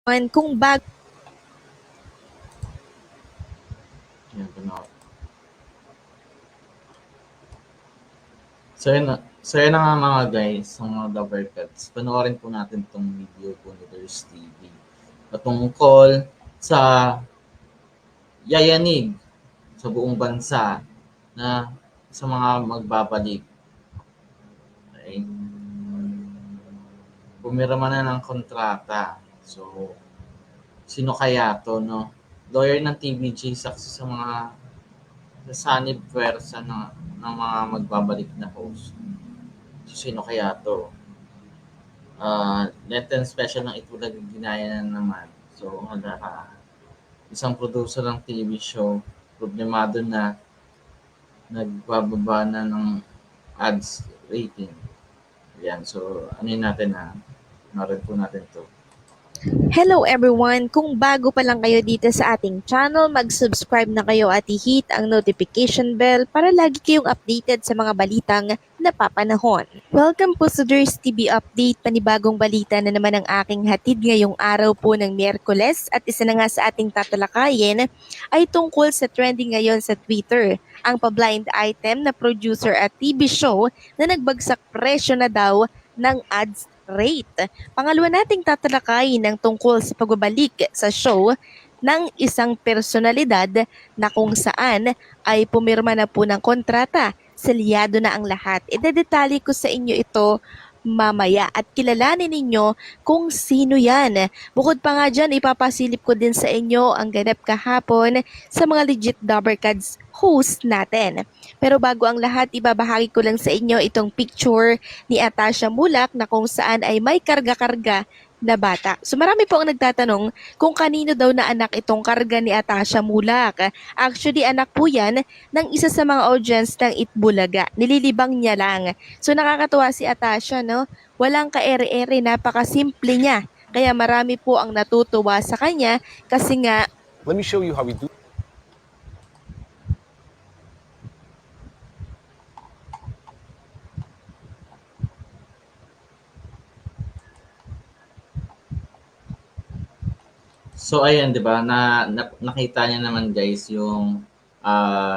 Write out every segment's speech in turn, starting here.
Kung bago Yan, so yun na nga mga guys, sa mga lover cats. Panoorin po natin tong video po ni Ders TV. Patungkol sa yayanig sa buong bansa na sa mga magbabalik. Okay? Pumirma na ng kontrata. So, sino kaya to, no? Lawyer ng TVG, saksi sa mga nasanib pwersa ng mga magbabalik na host. So, sino kaya to? Lenten special ng Itbulaga ginaya na naman. So, isang producer ng TV show, problemado na nagbababa na ng ads rating. Yan. So, ano yun natin na narin po natin to. Hello everyone! Kung bago pa lang kayo dito sa ating channel, mag-subscribe na kayo at i-hit ang notification bell para lagi kayong updated sa mga balitang napapanahon. Welcome po sa Ders TV Update. Panibagong balita na naman ang aking hatid ngayong araw po ng Miyerkules at isa na nga sa ating tatalakayin ay tungkol sa trending ngayon sa Twitter. Ang pa-blind item na producer at TV show na nagbagsak presyo na daw ng ads rate. Pangalawa nating tatalakayin ang tungkol sa pagbabalik sa show ng isang personalidad na kung saan ay pumirma na po ng kontrata. Selyado na ang lahat. Idedetalye ko sa inyo ito mamaya at kilalanin ninyo kung sino yan. Bukod pa nga dyan, ipapasilip ko din sa inyo ang ganap kahapon sa mga legit Dabbercads host natin. Pero bago ang lahat, ibabahagi ko lang sa inyo itong picture ni Atasha Mulak na kung saan ay may karga-karga na bata. So marami po ang nagtatanong kung kanino daw na anak itong karga ni Atasha Mulak. Actually, anak po yan ng isa sa mga audience ng Itbulaga. Nililibang niya lang. So nakakatuwa si Atasha, no? Walang ka-ere-ere, napakasimple niya. Kaya marami po ang natutuwa sa kanya kasi nga Let me show you how we do. So ayan, 'di ba? Nakita niya naman guys yung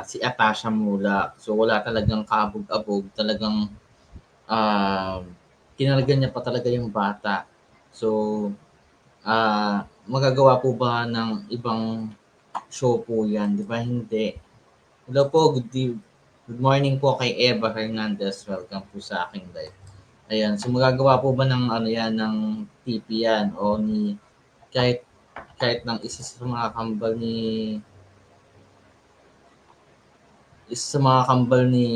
si Atasha Mula. So wala talagang kabog-abog, talagang ah kinalagyan niya pa talaga yung bata. So magagawa po ba ng ibang show po 'yan, 'di ba? Hindi. Hello po, good morning po kay Eva Hernandez. Welcome po sa aking live. Ayan, so magagawa po ba ng ano 'yan, ng TP 'yan o ni kahit kahit ng isa sa mga kambal ni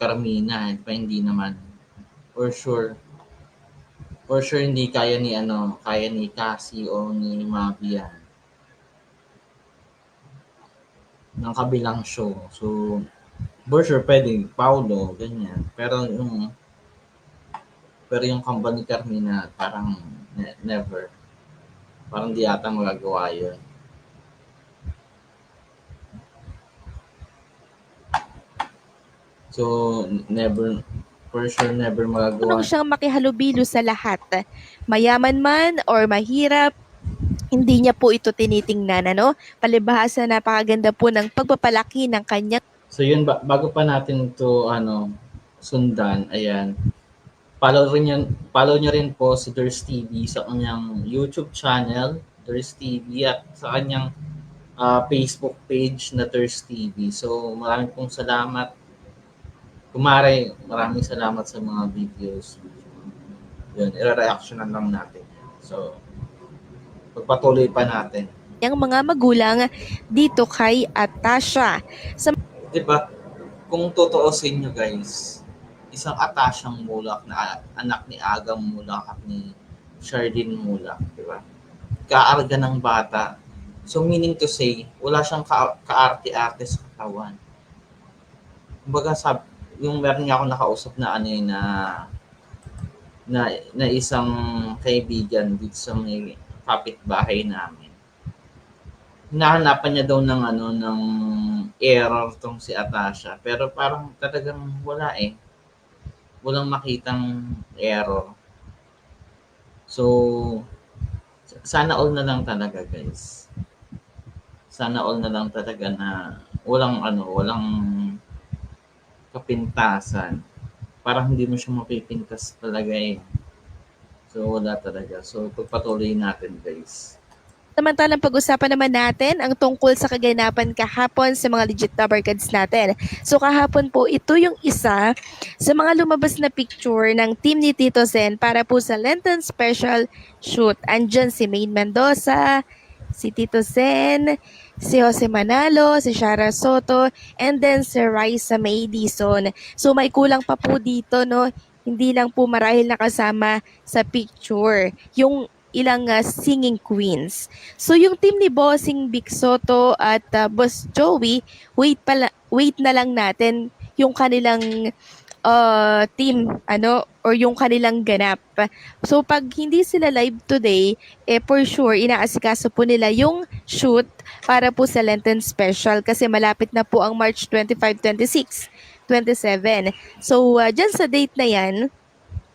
Carmina, pa hindi naman. For sure. For sure hindi kaya ni kaya ni Cassie o ni Mavi yan ng kabilang show. So, for sure pwedeng Paulo, ganyan. Pero yung kambal ni Carmina parang never. Parang di ata magagawa yun. So, never, for sure never marunong magagawa. siyang makihalubilo sa lahat. Mayaman man or mahirap, hindi niya po ito tinitingnan, ano? Palibhasa napakaganda po ng pagpapalaki ng kanyang So yun, bago pa natin to sundan, ayan, follow niyo rin po si Ders TV sa kanyang YouTube channel, Ders TV, at sa kanyang Facebook page na Ders TV. So maraming pong salamat. Kumare, maraming salamat sa mga videos. Yun, i-reactionan lang natin. So, pagpatuloy pa natin. mga magulang dito kay Atasha. Sa 'Di ba? Kung tutuusin nyo guys, isang Atasyang Mulak na anak ni Agam Mulak at ni Shardin Mulak, di ba? Kaarga ng bata. So meaning to say, wala siyang kaarte-arte sa katawan. Kumbaga yung meron niya ako nakausap na ano yun, na, na isang kaibigan dito sa may kapitbahay namin. Hinahanapan niya daw ng ng error tong si Atasha, pero parang talagang wala eh. Walang makitang error. So, Sana all na lang talaga, guys. Sana all na lang talaga na walang kapintasan. Parang hindi mo siya mapipintas talaga eh. So, wala talaga. So, pagpatuloy natin, guys. Samantalang pag-usapan naman natin ang tungkol sa kaganapan kahapon sa mga legit number cards natin. So kahapon po, ito yung isa sa mga lumabas na picture ng team ni Tito Zen para po sa Lenten Special Shoot. Andyan si Maine Mendoza, si Tito Zen, si Jose Manalo, si Shara Soto, and then si Raisa May Dizon. So may kulang pa po dito, no? Hindi lang po marahil nakasama sa picture. Yung ilang singing queens. So yung team ni Bossing Big Soto at Boss Joey, wait na lang natin yung kanilang team or yung kanilang ganap. So pag hindi sila live today, for sure inaasikaso po nila yung shoot para po sa Lenten Special kasi malapit na po ang March 25, 26, 27. So dyan sa date na yan,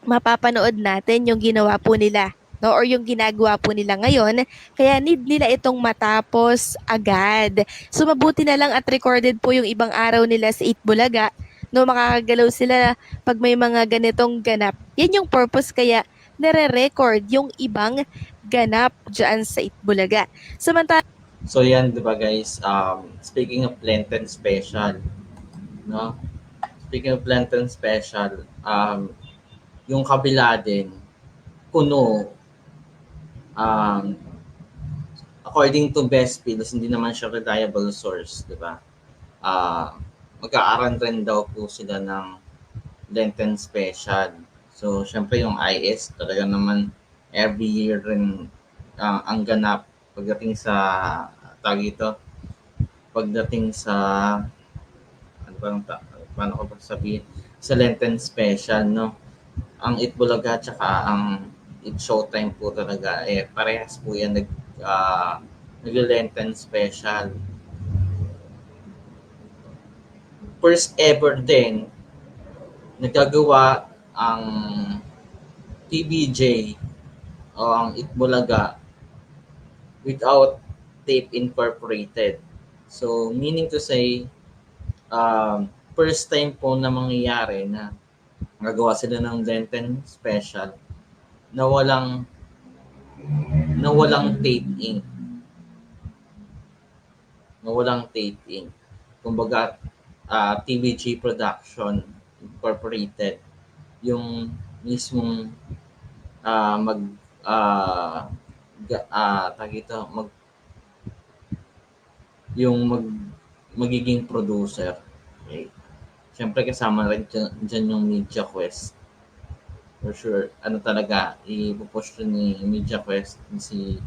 mapapanood natin yung ginawa po nila, no, or yung ginagawa po nila ngayon, kaya need nila itong matapos agad. So mabuti na lang at recorded po yung ibang araw nila sa Itbulaga, no, makakagalaw sila pag may mga ganitong ganap. Yan yung purpose kaya nare-record yung ibang ganap dyan sa Itbulaga. Samantala, So, yan, di ba, guys? Speaking of Lenten Special, no? Speaking of Lenten Special, yung kabila din, kuno, um, according to Best Pills, hindi naman siya reliable source, di ba? Mag-aaral rin daw po sila ng Lenten Special. So, syempre yung IS, talaga naman every year rin ang ganap pagdating sa tag ito, pagdating sa ano ba paano ko ba sabihin sa Lenten Special, no? Ang Itbulaga tsaka ang It Showtime po talaga parehas po yan nag-Lenten Special. First ever din nagagawa ang TBJ o ang Itbulaga without tape incorporated. So, meaning to say, first time po na mangyayari na gagawa sila ng Lenten Special na walang tape ink. Na walang tape ink. Kumbaga, TBG Production Incorporated yung mismong mag tag ito, magiging producer. Okay. Siyempre kasama rin dyan yung Media Quest. For sure, talaga, ipupush ni Media Quest si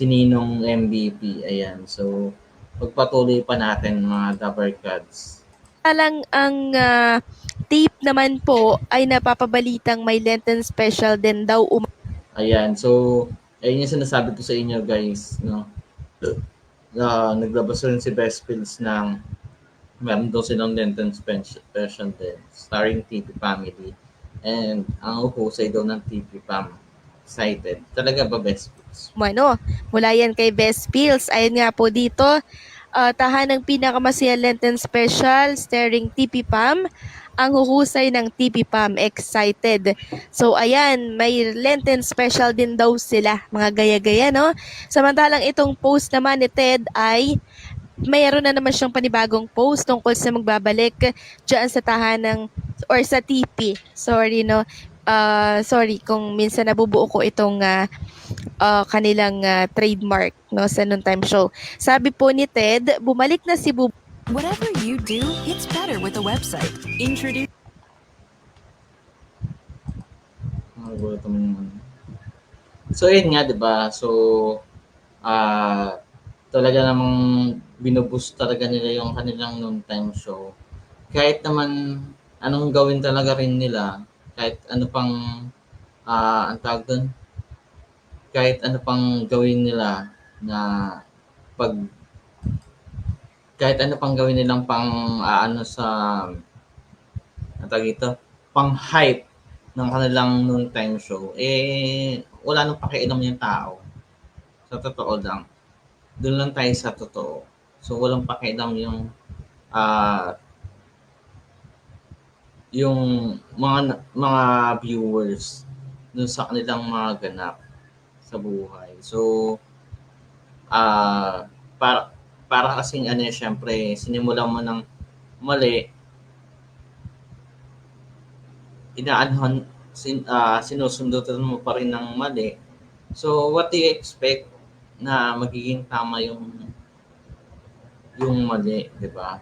Ninong MVP. Ayan. So, pagpatuloy pa natin mga Dabarkads. lang ang tape naman po ay napapabalitang may Lenten Special din daw Ayan. So, ayun yung sinasabi ko sa inyo, guys, no? Naglabas rin si Best Pills ng meron daw silang Lenten Special din, starring TP Family. And ang uhusay daw ng TP Fam. Excited. Talaga ba, Best Pills? mula yan kay Best Pills. Ayun nga po dito, tahanang pinakamasaya Lenten Special starring TP Pam. Ang huhusay ng TP Pam, excited. So ayan, may Lenten Special din daw sila, mga gaya-gaya, no? Samantalang itong post naman ni Ted ay mayroon na naman siyang panibagong post tungkol sa magbabalik dyan sa tahanang or sa TP. Sorry, no? Sorry kung minsan nabubuo ko itong kanilang trademark, no, sa Noontime Show. Sabi po ni Ted, bumalik na si Bubu. Whatever you do, it's better with a website. Introduce. So, yun nga, di ba? So, talaga namang binuboost talaga nila yung kanilang Noontime Show. Kahit naman anong gawin talaga rin nila, kahit ano pang ang tawag doon, kahit ano pang gawin nila na kahit ano pang gawin nilang pang sa ang tawag ito, pang hype ng kanilang Noontime Show, wala nang pakialam yung tao. Sa totoo lang. Doon lang tayo sa totoo. So, walang pakialam ah, yung mga viewers dun sa kanilang mga ganap sa buhay. So, ah, para para kasing ano, syempre, sinimulan mo ng mali, sinusundutan mo pa rin ng mali. So, what do you expect na magiging tama yung mali, di ba?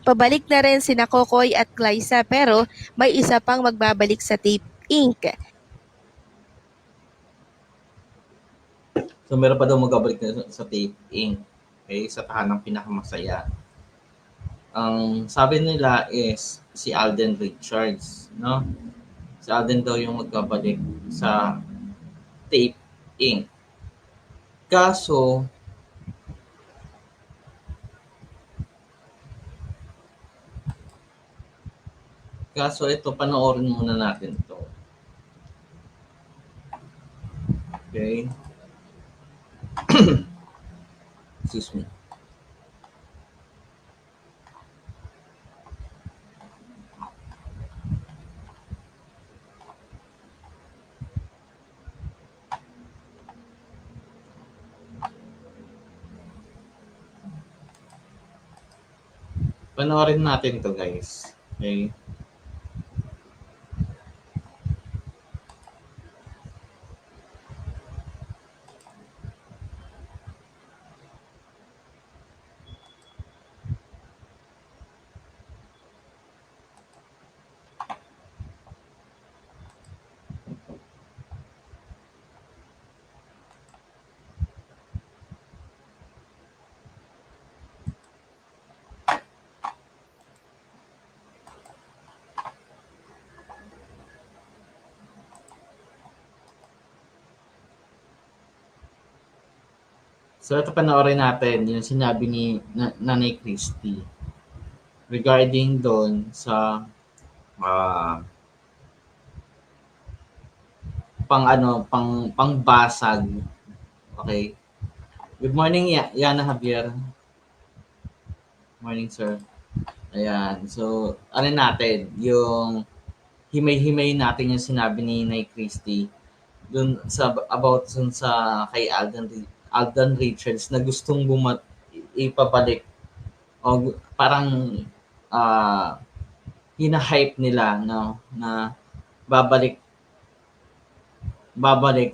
Pabalik na rin sina Kokoy at Glyza pero may isa pang magbabalik sa Tape Inc. So, meron pa daw magabalik na sa Tape Inc. Okay, sa tahanang pinakamasaya. Ang sabi nila is si Alden Richards, no? Si Alden daw yung magbabalik sa Tape Inc. Kaso, ito, panoorin muna natin to. Okay? Excuse me. Panoorin natin to, guys. Okay? So, ito panoorin natin yung sinabi ni Nanay Christy regarding doon sa pangbasag. Okay? Good morning, Yana Javier. Morning, sir. Ayan. So, ano natin, yung himay-himay natin yung sinabi ni Nay Christy dun sa kay Alden Richards na gustong ipabalik o parang hina-hype nila, no, na babalik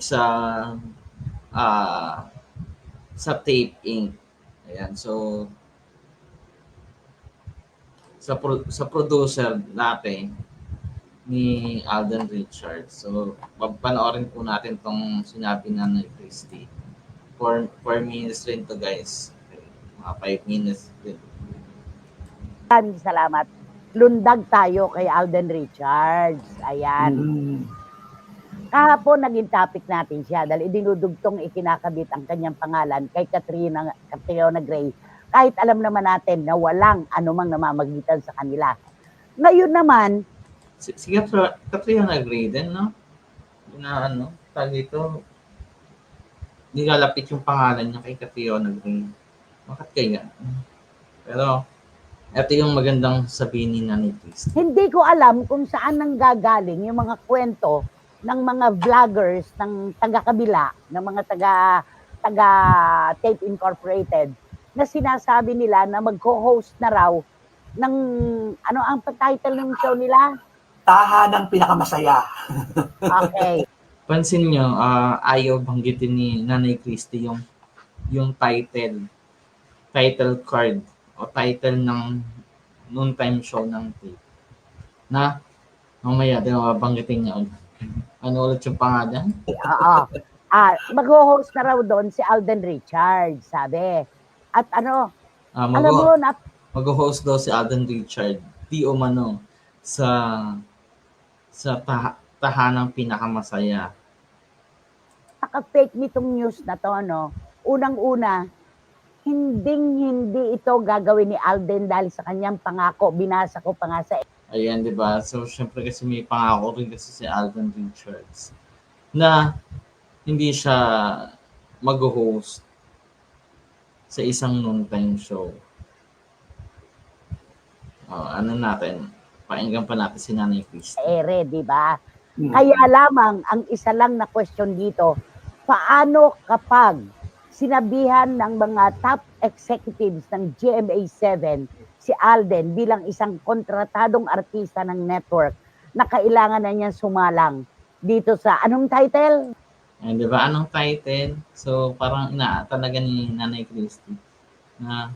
sa Tape Inc. Ayan. So, sa producer natin ni Alden Richards. So, panoorin po natin tong sinabi na ni Christy. 4 minutes rin to, guys. Okay. Mga 5 minutes din. Maraming salamat. Lundag tayo kay Alden Richards. Ayan. Kahapon naging topic natin siya dahil idinudugtong ikinakabit ang kanyang pangalan kay Catriona Gray. Kahit alam naman natin na walang anumang namamagitan sa kanila. Ngayon naman, Si Catriona Gray din, no? Na tag ito, nilalapit yung pangalan niya kay Catriona Gray. Bakit kaya? Pero, ito yung magandang sabihin ni Nanay Christy. hindi ko alam kung saan nanggagaling yung mga kwento ng mga vloggers ng taga-kabila, ng mga taga Tape Incorporated, na sinasabi nila na mag-co-host na raw ng, ano ang title ng show nila? Tahanang Pinakamasaya. Okay. Pansin nyo, ayaw banggitin ni Nanay Christy yung title card o title ng noontime show ng tape. Na, mamaya, di ba banggitin niya ulit. Ano ulit yung pangalan? Oo. Mag-host na raw doon si Alden Richards, sabi. At ano, alam mo na, Mag-host daw si Alden Richard, di umano, sa tahanang pinakamasaya. naka-fake nitong news na to, no? Unang-una, hindi ito gagawin ni Alden dahil sa kanyang pangako. Binasa ko pa nga sa Ayan, di ba? So, syempre kasi may pangako rin kasi si Alden Richards na hindi siya mag-host sa isang noontime show. Ano natin, pakinggan pa natin si Nanay Christy. ere, di ba? Mm. Kaya lamang, ang isa lang na question dito, paano kapag sinabihan ng mga top executives ng GMA7 si Alden bilang isang kontratadong artista ng network na kailangan na niya sumalang dito sa, anong title? Di ba? Anong title? So, parang talaga ni Nanay Christy na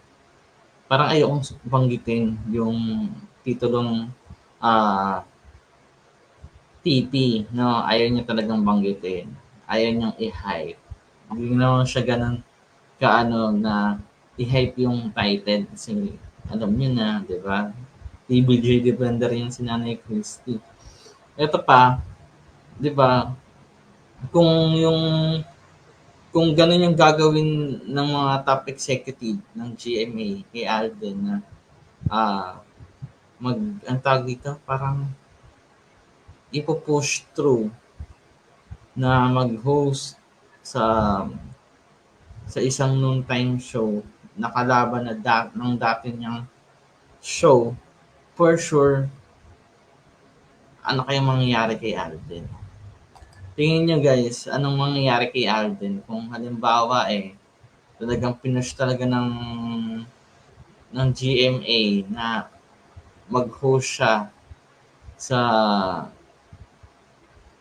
parang ayokong banggitin yung titulong TP, no? Ayaw niya talagang banggitin. Ayaw niyang i-hype. Hindi naman siya ganun kaano na i-hype yung title kasi alam niyo na, di ba? TBJ Defender yung si Nanay Christy. Ito pa, di ba? Kung ganun yung gagawin ng mga top executive ng GMA kay Alden na ang tawag dito, parang ipo-push through na mag-host sa isang noontime show na kalaban na ng dati niyang show, for sure, ano kayang mangyayari kay Alden? Tingin nyo guys, anong mangyayari kay Alden kung halimbawa talagang pinush talaga ng GMA na mag-host siya sa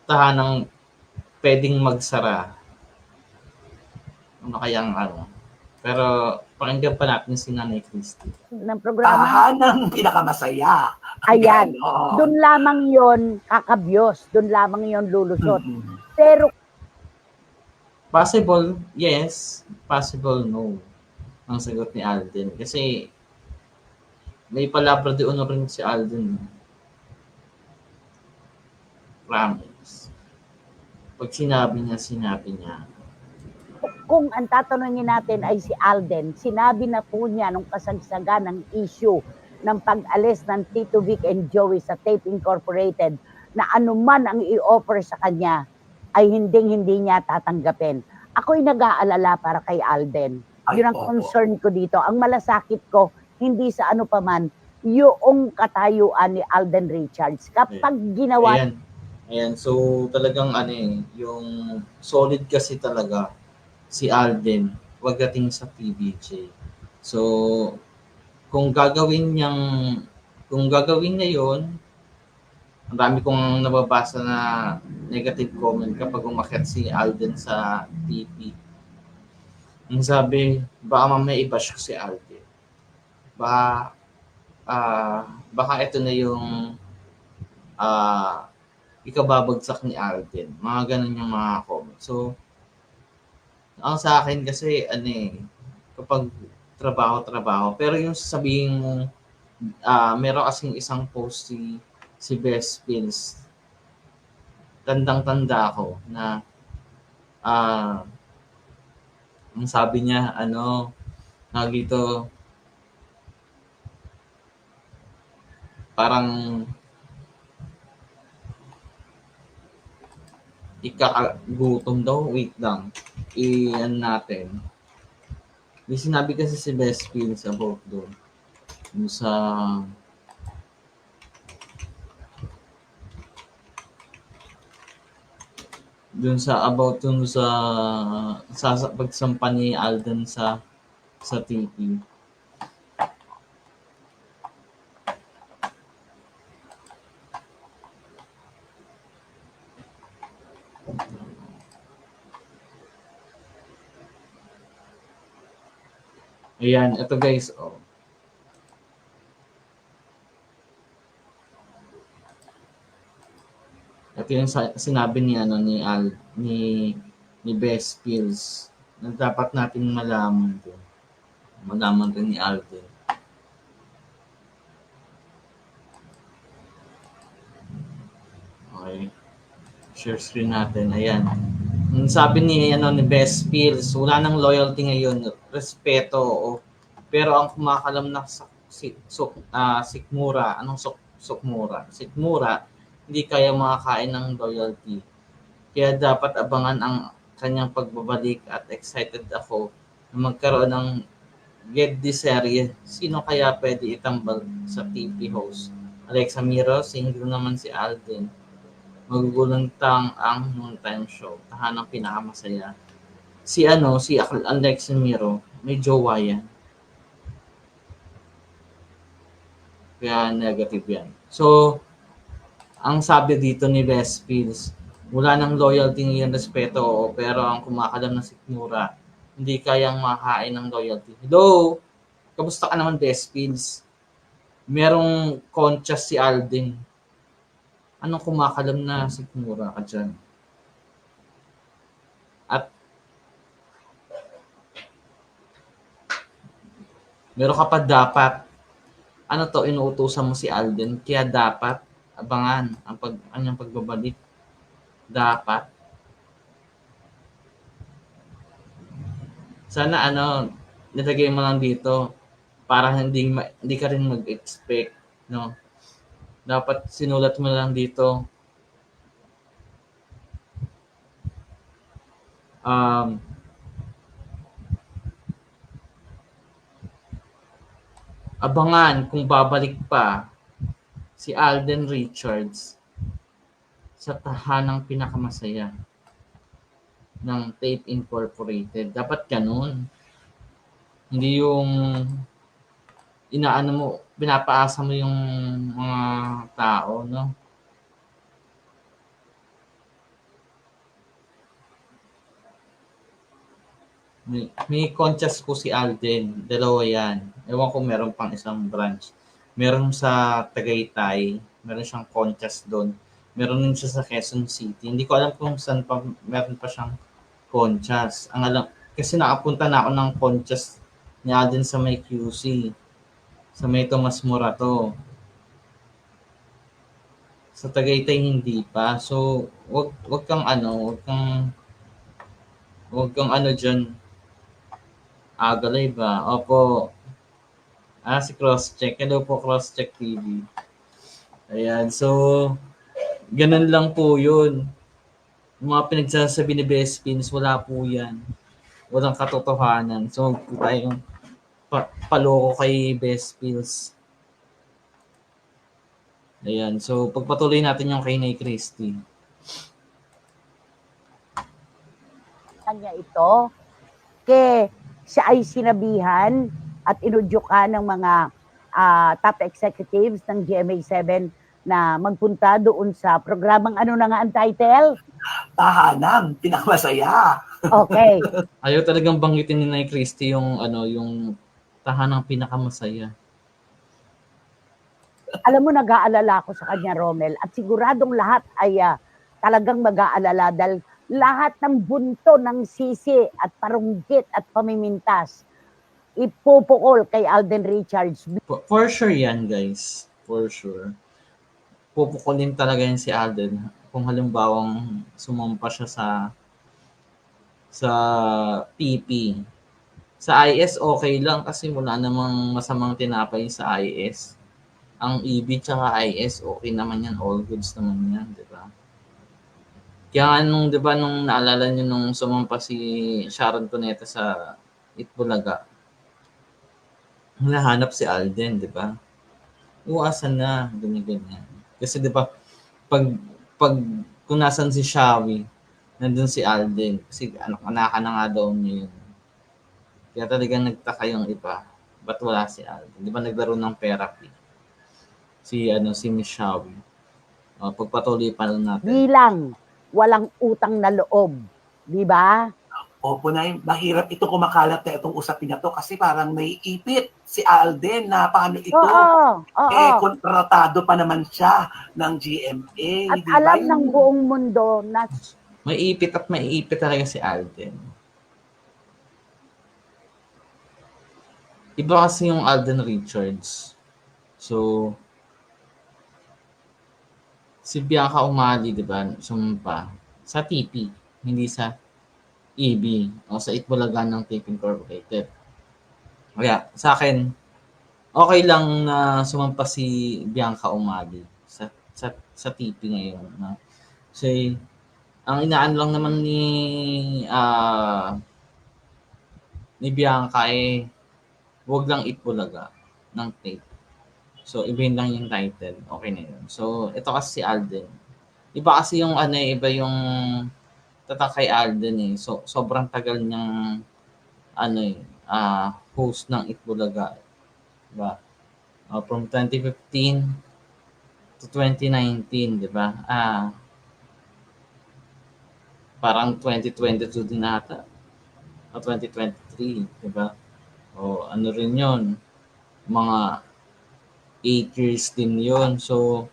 tahanang pwedeng magsara. Ano kayang ano? Pero pakinggan pa natin si Nanay Christy. Ng programa. Tahanang pinakamasaya. Ayan. Oo. Doon lamang yon kakabyos. Doon lamang yon lulusot. Mm-mm. Pero Possible, yes. Possible, no. Ang sagot ni Alden. Kasi may palabra de honor rin si Alden. Promise. Pag sinabi niya. kung ang tatanungin natin ay si Alden, sinabi na po niya nung kasagsagan ng issue ng pag-alis ng Tito Vic and Joey sa Tape Incorporated na anuman ang i-offer sa kanya ay hindi niya tatanggapin. Ako'y nag-aalala para kay Alden. Ay, Yun ang opo. concern ko dito. Ang malasakit ko, hindi sa ano paman, yung katayuan ni Alden Richards. Kapag ginawa Ayan. So talagang yung solid kasi talaga si Alden pagdating sa PBJ. So kung gagawin niya yon, ang dami kong nababasa na negative comment kapag umakyat si Alden sa TP. Ang sabi, baka mamaya i-bash ko si Alden. Baka ito na yung ikababagsak ni Alden. Mga ganun yung mga comment. So, ang sa akin kasi, kapag trabaho. Pero yung sasabihin mo, meron kasing isang post si Best Pills. Tandang-tanda ko na ang sabi niya, dito, parang ikakagutom daw, wait lang. Natin. May sinabi kasi si Best Pills about doon. About sa pagsampa ni Alden sa TP. Ayan, ito guys, Ito yung sinabi ni Best Pills na dapat natin malaman din. Malaman rin ni Alden. Okay. Share screen natin. Ayan. Sabi ni Best Pills, wala nang loyalty ngayon, respeto. Pero ang kumakalam na sikmura, anong sukmura? Sikmura, hindi kaya makakain ng loyalty. Kaya dapat abangan ang kanyang pagbabalik at excited ako na magkaroon ng Get This serye. Sino kaya pwede itambal sa TV host? Alexa Miro, single naman si Alden. Magugulantang ang noontime show. Tahanang pinakamasaya. Si Alexa Miro, may jowa yan. Kaya negative yan. So, ang sabi dito ni Best Fields, wala ng loyalty ng respeto, oo, pero ang kumakalam na sikmura, hindi kayang makain ng loyalty. Hello? Kamusta ka naman, Best Fields? Merong conscious si Alden. Anong kumakalam na sikmura ka dyan? At meron ka pa dapat, inuutusan mo si Alden, kaya dapat abangan ang kanyang pagbabalik. Dapat. Sana nilagay mo lang dito para hindi ka rin mag-expect, no? Dapat sinulat mo lang dito abangan kung babalik pa si Alden Richards sa tahanang pinakamasaya ng Tape Incorporated. Dapat ganun. Hindi yung pinapaasa mo yung mga tao, no? May conscious po si Alden. Dalawa yan. Ewan ko meron pang isang branch. Meron sa Tagaytay. Meron siyang conscious doon. Meron din siya sa Quezon City. Hindi ko alam kung saan pa meron pa siyang conscious. Ang alam, kasi nakapunta na ako ng conscious niya din sa may QC. Sa may Tomas Morato. Sa Tagaytay hindi pa. So, wag kang diyan. Agalay ba? Opo. Si Crosscheck. Hello po, Crosscheck TV. Ayan. So, ganun lang po yun. Yung mga pinagsasabi ni Best Fields, wala po yan. Walang katotohanan. So, tayong paloko kay Best Fields. Ayan. So, pagpatuloy natin yung kay Nay Christy. Kanya ito, siya ay sinabihan at inudyukan ng mga top executives ng GMA7 na magpunta doon sa programang ano na nga ang title? Tahanang pinakamasaya. Okay. Ayaw talagang banggitin ni Nay Christy yung tahanang pinakamasaya. Alam mo, nag-aalala ako sa kanya, Romel, at siguradong lahat ay talagang mag-aalala dahil lahat ng bunto ng sisi at parunggit at pamimintas ipupukol kay Alden Richards. For sure yan, guys. For sure. Pupukulin talaga yan si Alden kung halimbawang sumampa siya sa TP. Sa IS, okay lang kasi wala namang masamang tinapay sa IS. Ang EB tsaka IS, okay naman yan. All goods naman yan, di ba? Kaya di ba, nung naalala nyo nung sumampa si Sharon Cuneta sa Itbulaga, nahanap si Alden, di ba? Uwasan na, ganyan. Kasi di ba, pag kung nasan si Shawi, nandun si Alden. Kasi anak na nga daw niya yun. Kaya talagang nagtaka yung iba. Ba't wala si Alden? Di ba naglaro ng therapy? Si Miss Shawi. Pagpatuloy pa lang natin. Bilang walang utang na loob. Di ba? Opo na, mahirap ito kumakalat na itong usapin na to kasi parang may ipit si Alden na paano ito. Oo. Kontratado pa naman siya ng GMA. At di ba? alam ng buong mundo na May ipit talaga si Alden. Iba kasi yung Alden Richards. So, si Bianca Umali, di ba, sumpa sa TP, hindi sa EB o sa Itbulaga ng Tape Incorporated. Kaya, sa akin, okay lang na sumampa si Bianca Umali sa TP ngayon. No? Kasi, Ang inaan lang naman ni Bianca eh, wag lang Itbulaga ng tape. So, ibahin lang yung title. Okay na yun. So, ito kasi si Alden. Iba kasi yung ano eh, iba yung tatak kay Alden eh. So, sobrang tagal niyang ano eh, host ng Itbulaga. Diba? From 2015 to 2019, di ba? Parang 2022 din ata. O 2023, di ba? O ano rin yun, mga 8 years din yun. So,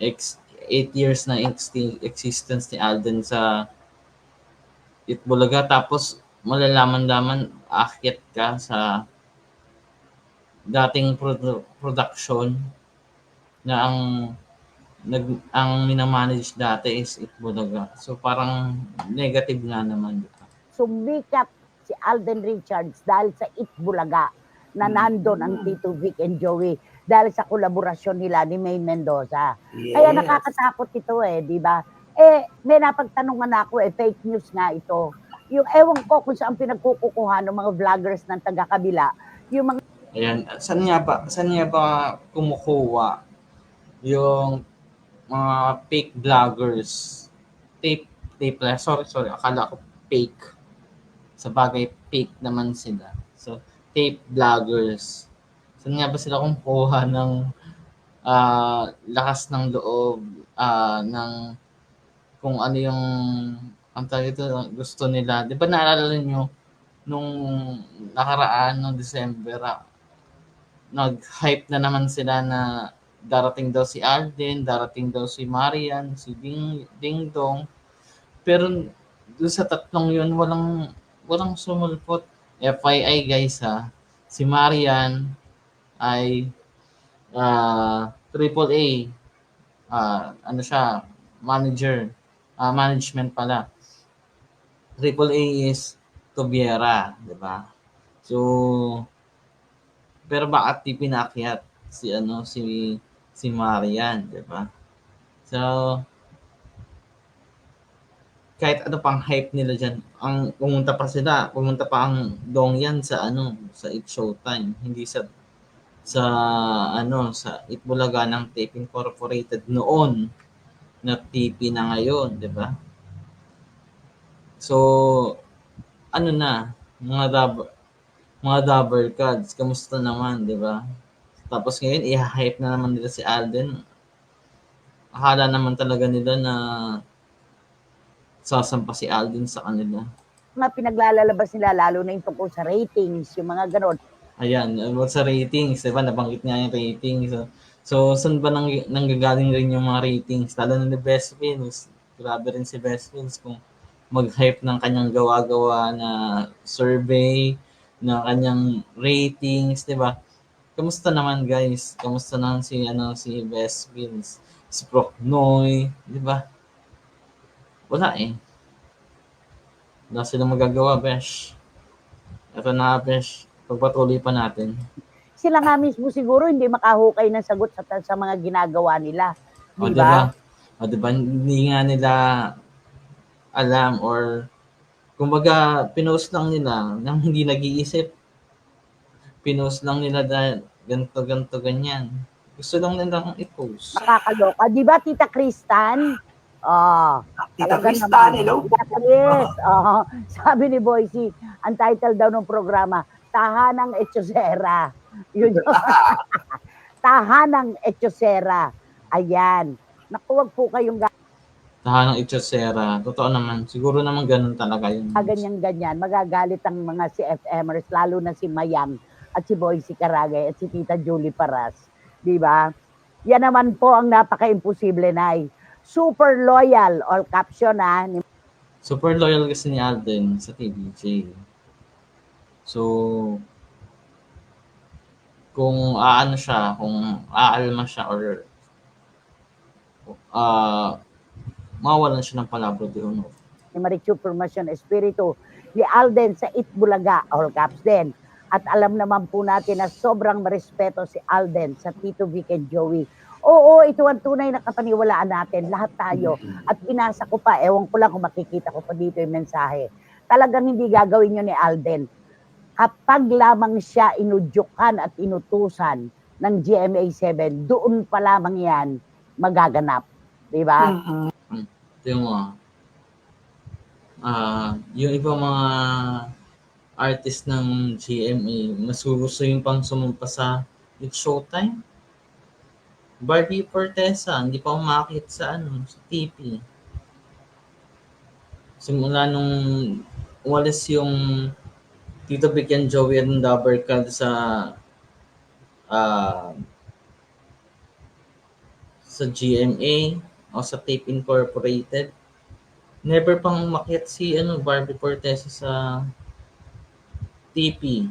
8 years na existence ni Alden sa Itbulaga. Tapos, malalaman-laman, aakyat ka sa dating production na ang minamanage dati is Itbulaga. So, parang negative nga naman. Diba? Sumikat si Alden Richards dahil sa Itbulaga na nandun ang Tito Vic and Joey dahil sa kolaborasyon nila ni May Mendoza. Yes. Kaya nakakatakot ito di ba? May napagtanungan ako fake news nga ito. Yung ewan ko kung saan pinagkukukuha ng mga vloggers ng taga-kabila. Yung mga Ayan, saan nga ba kumukuha yung mga fake vloggers? Tape lang. Sorry, akala ko fake. Sa bagay, fake naman sila. So, tape vloggers. Saan nga ba sila kumukuha ng lakas ng loob ng kung ano yung ang tawag ito, gusto nila. Di ba naalala nyo nung nakaraan, nung December, nag-hype na naman sila na darating daw si Alden, darating daw si Marian, si Ding Dong. Pero doon sa tatlong yun, walang sumulpot. FYI guys si Marian ay AAA. Ano siya, management pala. AAA is Tobiera, di ba? So, pero bakit di pinakyat si Marian, di ba? So, kahit ano pang hype nila diyan, pumunta pa ang Dongyan sa It's Showtime, hindi sa Itbulaga ng Tape Incorporated noon na TP na ngayon, di ba? So, mga double cards, kamusta naman, di ba? Tapos ngayon, i-hype na naman nila si Alden. Akala naman talaga nila na sasampa si Alden sa kanila. mga pinaglalabas nila, lalo na yung tungkol sa ratings, yung mga ganon. Ayan, about sa ratings, di ba? Nabanggit nga yung ratings. So saan ba nanggagaling rin yung mga ratings? Lalo na ni Best Films. Grabe rin si Best Films kung mag-hype ng kanyang gawa-gawa na survey, na kanyang ratings, di ba? Kamusta naman guys? Kamusta naman si Best Films? Si Proc Noy, di ba? Wala eh. Wala silang magagawa, Besh. Ito na, Besh. Pagpatuloy pa natin. Sila nga mismo siguro hindi makahukay ng sagot sa mga ginagawa nila. O, Di ba? diba? Hindi nga nila alam or kumbaga pinost lang nila nang hindi nag-iisip. Pinost lang nila dahil ganto, ganyan. Gusto lang nilang i-post. Makakaloka. Di ba, Tita Kristan? Tita talaga Kristan, naman. hello? Yes. Sabi ni Boycie, ang title daw ng programa, Tahanang Echosera. Yun yun. Tahanang Echosera. Ayan. Naku, wag po kayong Tahanang Echosera. Totoo naman. Siguro naman ganun talaga yun. ganyan-ganyan. Magagalit ang mga CFMers, lalo na si Mayang at si Boycie Caragay at si Tita Julie Paras. Di ba? Yan naman po ang napaka-imposible, Nay. Super loyal, all caption ni Super loyal kasi ni Alden sa TVJ. So, kung kung aalma siya or mawalan siya ng palabra de honor. Marichu Formacion Espiritu ni Alden sa Itbulaga, all caps din. At alam naman po natin na sobrang respeto si Alden sa Tito Vic and Joey. Oo, ito ang tunay na kapaniwalaan natin, lahat tayo. At binasa ko pa, ewan ko lang kung makikita ko pa dito yung mensahe. Talagang hindi gagawin yun ni Alden. Kapag lamang siya inudyukan at inutusan ng GMA7, doon pa lamang yan magaganap. Di ba? Ito yung mga, yung ibang mga artist ng GMA, mas gusto yung pang sumumpa sa It's Showtime. Barbie Fortesa, hindi pa umakit sa sa TV. Simula nung umalis yung Tito Vic and Joey and Dabarkad sa GMA o sa Tape Incorporated, never pang umakyat si Barbie Fortesa sa TP.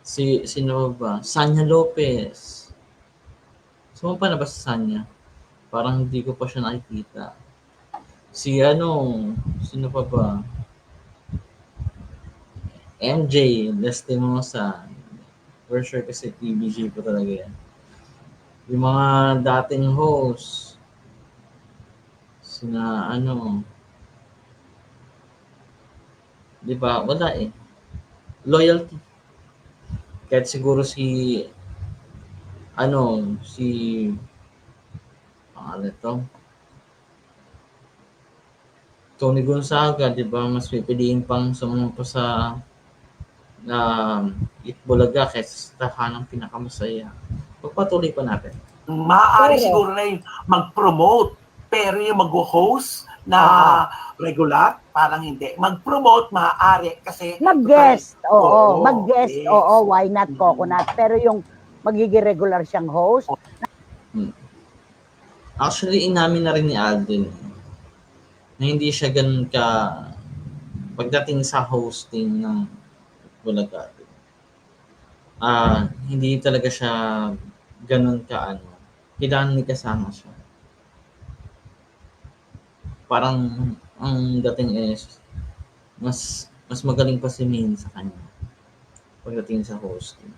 Sino ba? Sanya Lopez. Sumapa na ba sa Sanya? Parang hindi ko pa siya nakikita. Sino pa ba? MJ, Lastimosa. For sure kasi TVG po talaga yan. Yung mga dating host, di ba? Wala eh. Loyalty. Kahit siguro Tony Gonzaga, di ba? Mas pipiliin pang sumumpa sa Itbulaga kaysa sa tahanang pinakamasaya. Pagpatuloy pa natin. Maaari siguro na yung mag-promote, pero yung mag-host na regular, parang hindi. Mag-promote, maaari. Kasi Mag-guest, mag-guest, yes. why not Coconut? Pero yung magiging regular siyang host, Actually, inamin na rin ni Alden na hindi siya ganun ka pagdating sa hosting ng Bulaga. Hindi talaga siya ganun ka kailangan may kasama siya. Parang ang dating is mas magaling pa si Min sa kanya pagdating sa hosting.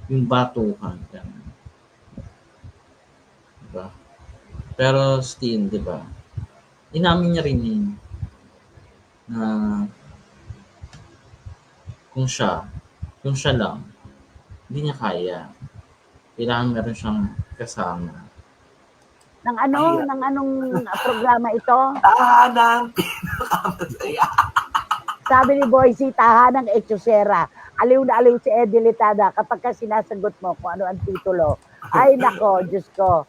Yung batukan ganun. Diba? Pero still, diba? Inamin niya rin yun na kung siya lang, hindi niya kaya. Kailangan meron siyang kasama. ng anong programa ito? Tahanang pinakamasaya. Sabi ni Boycie, Tahanang Etchosera. Aliw na aliw si Eddie Litada kapag sinasagot mo kung ano ang titulo. Ay nako, Diyos ko.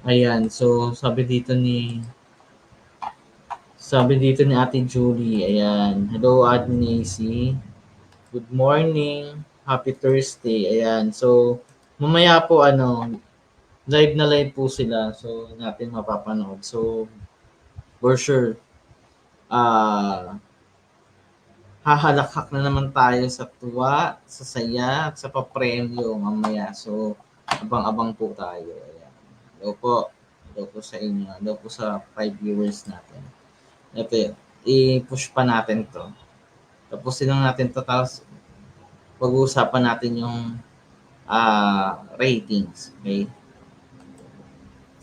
Ayan, so sabi dito ni Ate Julie, ayan. Hello, Admin AC. Good morning. Happy Thursday. Ayan. So, mamaya po live na live po sila. So, natin mapapanood. So, for sure, hahalakhak na naman tayo sa tuwa, sa saya, at sa papremyo mamaya. So, abang-abang po tayo. Ayan. Hello po sa inyo. Hello po sa 5 viewers natin. Ito yun. I-push pa natin to. Tapusin lang natin to. Tapos, pag-uusapan natin yung ratings. Okay?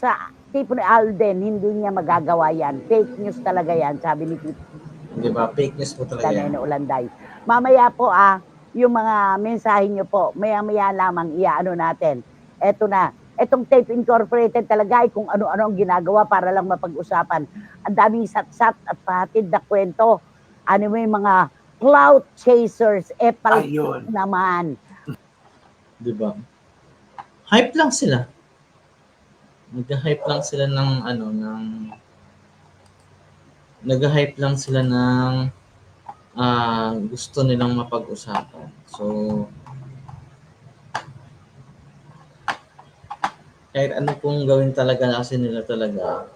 Sa tipo ni Alden, hindi niya magagawa yan. Fake news talaga yan, sabi ni Tito. Di ba? Fake news po talaga yan. Kaneno Ulanday. Mamaya po yung mga mensahe niyo po, maya-maya lamang natin. Eto na. Etong Tape Incorporated talaga ay kung ano-ano ang ginagawa para lang mapag-usapan. Ang daming sat-sat at pahatid na kwento. Ano mo yung mga clout chasers, palit naman. Di ba? Hype lang sila. Nag-hype lang sila nag-hype lang sila ng gusto nilang mapag-usapan. So, kahit ano pong gawin talaga kasi nila talaga,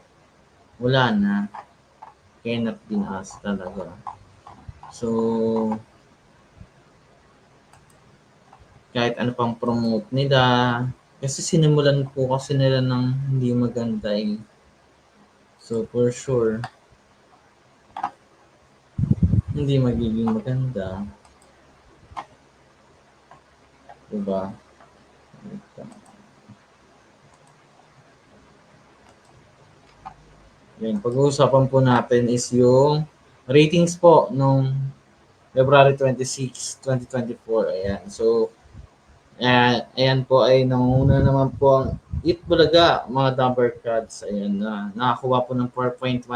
wala na. Cannot be us talaga. So, kahit ano pang promote nila, kasi sinimulan po kasi nila ng hindi maganda So, for sure, hindi magiging maganda. Diba? Yan, pag-uusapan po natin is yung ratings po nung February 26, 2024. Ayan. So, ayan po ay nanguna naman po ang Eat Bulaga, mga number cards. Ayan na. Nakakuha po ng 4.1%.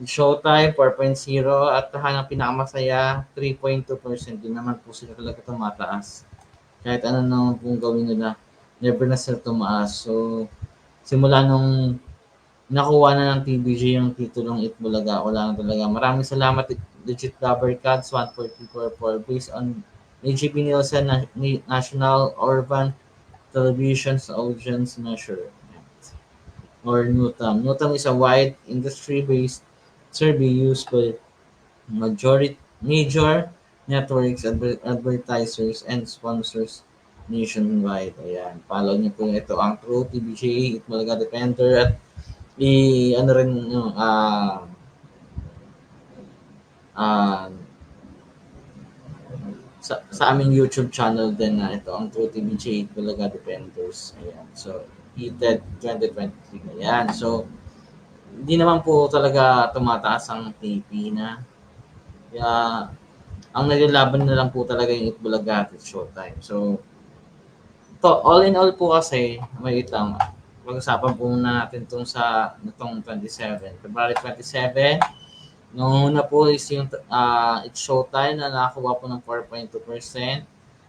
Showtime, 4.0. At tahanang pinakamasaya, 3.2%. Di naman po sila talaga tumataas. Kahit ano naman pong gawin nila, never na sila tumaas. So, simula nung nakuha na ng TBJ yung titulong Eat Bulaga, wala na talaga. Maraming salamat, Legit Rubber Cats 144 based on AGP Nielsen National Urban Television's Audience Measure or NUTAM. NUTAM is a wide industry-based survey used by major networks, advertisers, and sponsors nationwide. Ayan, follow niyo po ito ang True TBJ, Eat Bulaga Defender, at ano rin yung sa aming YouTube channel din na ito, ang True TBJ Bulaga Defenders. Ayan. So, heated 2023. Ayan. So, hindi naman po talaga tumataas ang TP na. Kaya, ang nilalaban na lang po talaga yung Eat Bulaga at Showtime. So, to all in all po kasi, may lang, pag-usapan po natin itong itong 27. February 27, nung una po is yung It's Showtime na nakakuha po ng 4.2%.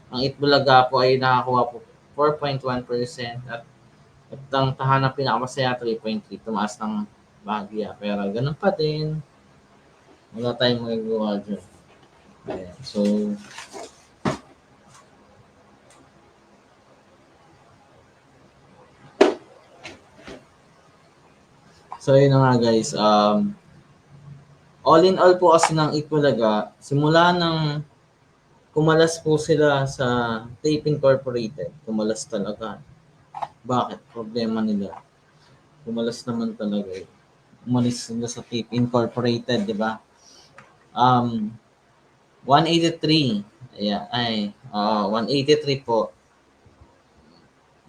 Ang Eat Bulaga po ay nakakuha po 4.1%. At ang tahanang pinakamasaya 3.3%. Tumaas ng bahagya. Pero ganun pa din. Wala tayong magagawa dyan. Ayan. So yun na nga guys. All in all po kasi ng Eat Bulaga, simula ng kumalas po sila sa Tape Incorporated. Kumalas talaga. Bakit? Problema nila. Kumalas naman talaga eh. Umalis sila sa Tape Incorporated, di ba? 183. Ayan, 183 po.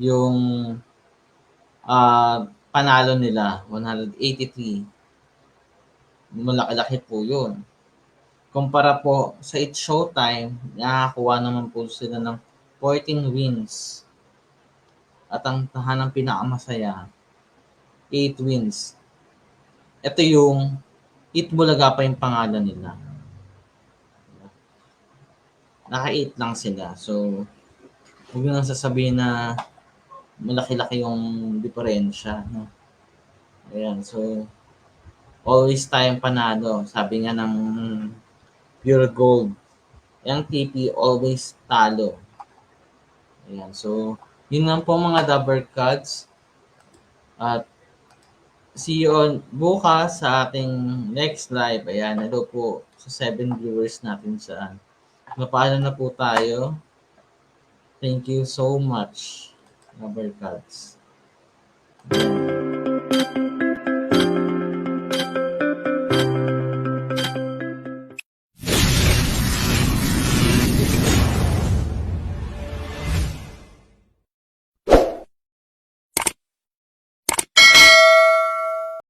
Yung panalo nila, 183. Malaki-laki po yun. Kumpara po sa It's Showtime, nakakuha naman po sila ng 14 wins. At ang tahanang pinakamasaya, 8 wins. Ito yung Eat Bulaga pa yung pangalan nila. Naka-8 lang sila. So, huwag nyo lang sasabihin na malaki-laki yung diferensya. No? Ayan, so, always tayong panalo. Sabi nga ng Pure Gold, yung TP always talo. Ayan, so, yun lang po mga Dabber Cards. At see you on bukas sa ating next live. Ayan, hello po sa 7 viewers natin saan. Mapaalam na po tayo. Thank you so much, Dabber Cards.